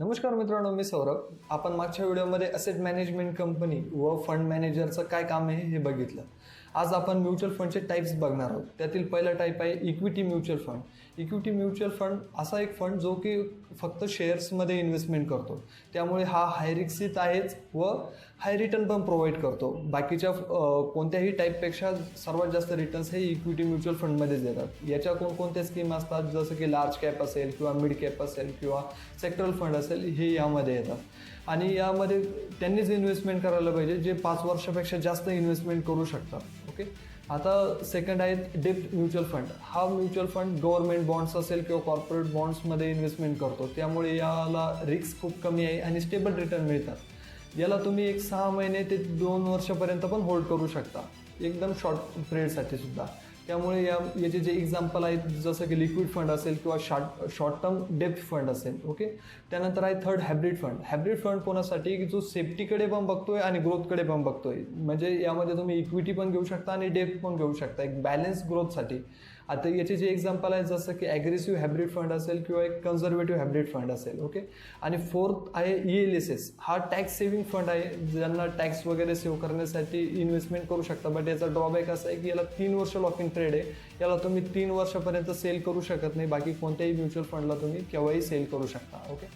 नमस्कार मित्रांनो, मी सौरभ. आपण मागच्या व्हिडिओमध्ये असेट मॅनेजमेंट कंपनी व फंड मॅनेजरचं काय काम आहे हे बघितलं. आज आपण म्युच्युअल फंडचे टाईप्स बघणार आहोत. त्यातील पहिला टाईप आहे equity mutual fund. Equity mutual fund असा एक फंड जो की फक्त शेअर्समध्ये इन्व्हेस्टमेंट करतो, त्यामुळे हा हाय रिस्क आहेच व हाय रिटर्न पण प्रोव्हाइड करतो. बाकीच्या कोणत्याही टाईपपेक्षा सर्वात जास्त रिटर्न्स हे इक्विटी म्युच्युअल फंडमध्येच येतात. याच्या कोणकोणत्या स्कीम असतात, जसं की लार्ज कॅप असेल किंवा मिड कॅप असेल किंवा सेक्टरल फंड असेल, हे यामध्ये येतात. आणि यामध्ये त्यांनीच इन्व्हेस्टमेंट करायला पाहिजे जे 5 वर्षापेक्षा जास्त इन्व्हेस्टमेंट करू शकतात. ओके, आता सेकंड आहे डेब्ट म्युच्युअल फंड. हा म्युच्युअल फंड गव्हर्नमेंट बॉन्ड्स असेल किंवा कॉर्पोरेट बॉन्ड्समध्ये इन्व्हेस्टमेंट करतो, त्यामुळे याला रिस्क खूप कमी आहे आणि स्टेबल रिटर्न मिळतात. याला तुम्ही 6 महिने ते 2 वर्षापर्यंत पण होल्ड करू शकता, एकदम शॉर्ट पिरियडसाठी सुद्धा. त्यामुळे याचे जे एक्झाम्पल आहेत, जसं की लिक्विड फंड असेल किंवा शॉर्ट टर्म डेब्ट फंड असेल. ओके, त्यानंतर आहे third hybrid fund. Hybrid fund कोणासाठी, की जो सेफ्टीकडे पण बघतोय आणि ग्रोथकडे पण बघतोय. म्हणजे यामध्ये तुम्ही इक्विटी पण घेऊ शकता आणि डेब्ट पण घेऊ शकता, एक बॅलन्स ग्रोथसाठी. आता याचे जे एक्झाम्पल आहे, जसं की ॲग्रेसिव्ह हायब्रिड फंड असेल किंवा एक कन्झर्वेटिव्ह हायब्रिड फंड असेल. ओके, आणि फोर्थ आहे ELSS. हा टॅक्स सेव्हिंग फंड आहे, ज्यांना टॅक्स वगैरे सेव्ह करण्यासाठी इन्व्हेस्टमेंट करू शकता. बट याचा ड्रॉबॅक असा आहे की याला 3 वर्ष लॉक इन ट्रेड आहे. याला तुम्ही 3 वर्षापर्यंत सेल करू शकत नाही. बाकी कोणत्याही म्युच्युअल फंडला तुम्ही केव्हाही सेल करू शकता. ओके.